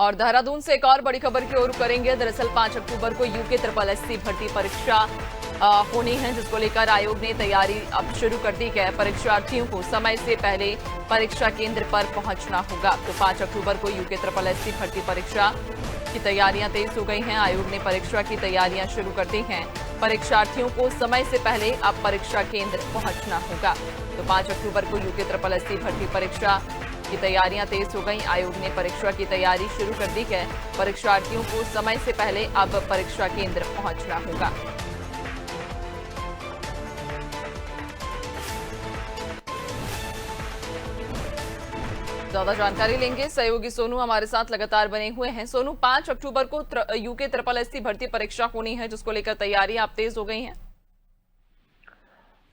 और देहरादून से एक और बड़ी खबर की ओर करेंगे। दरअसल 5 अक्टूबर को यूके SSSC भर्ती परीक्षा होनी है, जिसको लेकर आयोग ने तैयारी अब शुरू कर दी है। परीक्षार्थियों को समय से पहले परीक्षा केंद्र पर पहुंचना होगा। तो 5 अक्टूबर को यूके SSSC भर्ती परीक्षा की तैयारियां तेज हो गई हैं। आयोग ने परीक्षा की तैयारियां शुरू कर दी हैं। परीक्षार्थियों को समय से पहले अब परीक्षा केंद्र पहुंचना होगा। तो 5 अक्टूबर को यूके SSSC भर्ती परीक्षा की तैयारियां तेज हो गई। आयोग ने परीक्षा की तैयारी शुरू कर दी है। परीक्षार्थियों को समय से पहले अब परीक्षा केंद्र पहुंचना होगा। ज्यादा जानकारी लेंगे, सहयोगी सोनू हमारे साथ लगातार बने हुए हैं। सोनू, 5 अक्टूबर को यूके SSSC भर्ती परीक्षा होनी है, जिसको लेकर तैयारियां अब तेज हो गई हैं।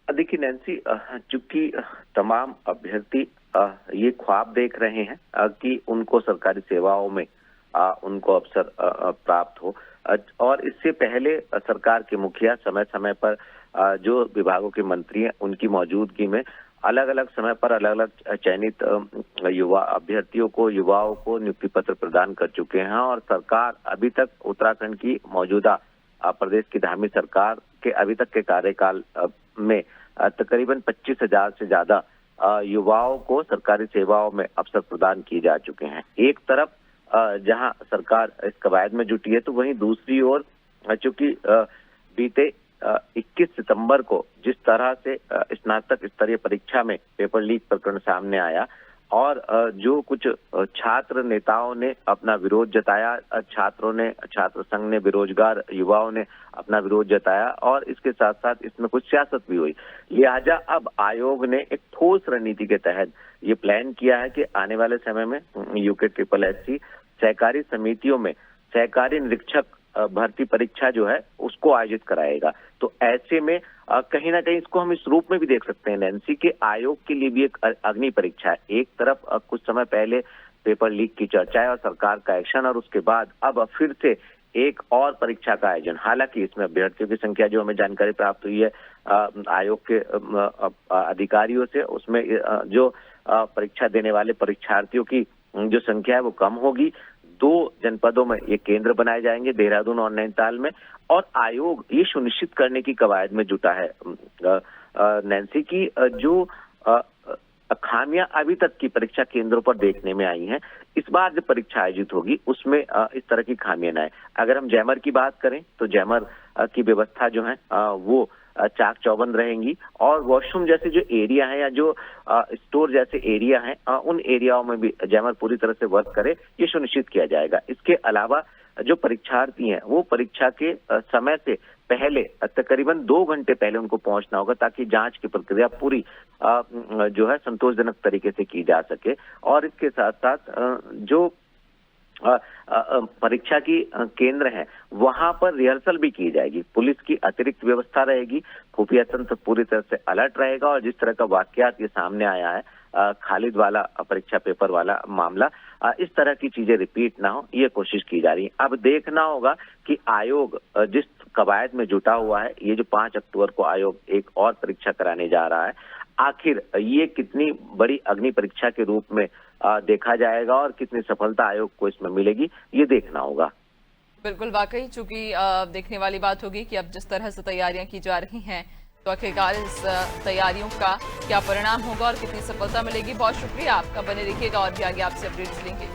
देखिए नैन्सी, चूंकि तमाम अभ्यर्थी ये ख्वाब देख रहे हैं कि उनको सरकारी सेवाओं में उनको अवसर प्राप्त हो, और इससे पहले सरकार के मुखिया समय समय पर जो विभागों के मंत्री हैं उनकी मौजूदगी में अलग अलग समय पर अलग अलग चयनित युवा अभ्यर्थियों को युवाओं को नियुक्ति पत्र प्रदान कर चुके हैं। और सरकार अभी तक उत्तराखंड की मौजूदा प्रदेश की धामी सरकार के अभी तक के कार्यकाल में तकरीबन 25,000 से ज्यादा युवाओं को सरकारी सेवाओं में अवसर प्रदान किए जा चुके हैं। एक तरफ जहां सरकार इस कवायद में जुटी है, तो वहीं दूसरी ओर चूंकि बीते 21 सितंबर को जिस तरह से स्नातक स्तरीय परीक्षा में पेपर लीक प्रकरण सामने आया और जो कुछ छात्र नेताओं ने अपना विरोध जताया, छात्र संघ ने, बेरोजगार युवाओं ने अपना विरोध जताया, और इसके साथ साथ इसमें कुछ सियासत भी हुई। लिहाजा अब आयोग ने एक ठोस रणनीति के तहत ये प्लान किया है कि आने वाले समय में यूके SSSC सहकारी समितियों में सहकारी निरीक्षक भर्ती परीक्षा जो है उसको आयोजित कराएगा। तो ऐसे में कहीं ना कहीं इसको हम इस रूप में भी देख सकते हैं नैन्सी, के आयोग के लिए भी एक अग्नि परीक्षा है। एक तरफ कुछ समय पहले पेपर लीक की चर्चा है और सरकार का एक्शन, और उसके बाद अब फिर से एक और परीक्षा का आयोजन। हालांकि इसमें अभ्यर्थियों की संख्या जो हमें जानकारी प्राप्त हुई है आयोग के अधिकारियों से, उसमें जो परीक्षा देने वाले परीक्षार्थियों की जो संख्या है वो कम होगी। 2 जनपदों में ये केंद्र बनाए जाएंगे, देहरादून और नैनीताल में। और आयोग ये सुनिश्चित करने की कवायद में जुटा है नैन्सी की जो खामियां अभी तक की परीक्षा केंद्रों पर देखने में आई हैं, इस बार जब परीक्षा आयोजित होगी उसमें इस तरह की खामियां न आए। अगर हम जैमर की बात करें तो जैमर की व्यवस्था जो है वो चाक चौबंद रहेंगी, और वॉशरूम जैसे जो एरिया है या जो स्टोर जैसे एरिया है उन एरियाओं में भी जैमर पूरी तरह से वर्क करे, ये सुनिश्चित किया जाएगा। इसके अलावा जो परीक्षार्थी हैं वो परीक्षा के समय से पहले तकरीबन 2 घंटे पहले उनको पहुंचना होगा, ताकि जांच की प्रक्रिया पूरी जो है संतोषजनक तरीके से की जा सके। और इसके साथ साथ जो परीक्षा की केंद्र है वहां पर रिहर्सल भी की जाएगी। पुलिस की अतिरिक्त व्यवस्था रहेगी, खुफिया तंत्र पूरी तरह से अलर्ट रहेगा, और जिस तरह का वाकयात ये सामने आया है खालिद वाला परीक्षा पेपर वाला मामला, इस तरह की चीजें रिपीट ना हो, ये कोशिश की जा रही है। अब देखना होगा कि आयोग जिस कवायद में जुटा हुआ है, ये जो 5 अक्टूबर को आयोग एक और परीक्षा कराने जा रहा है, आखिर ये कितनी बड़ी अग्नि परीक्षा के रूप में देखा जाएगा और कितनी सफलता आयोग को इसमें मिलेगी, ये देखना होगा। बिल्कुल, वाकई चूंकि देखने वाली बात होगी कि अब जिस तरह से तैयारियां की जा रही हैं, तो आखिरकार इस तैयारियों का क्या परिणाम होगा और कितनी सफलता मिलेगी। बहुत शुक्रिया आपका, बने रहिएगा और भी आगे आपसे अपडेट्स लेंगे।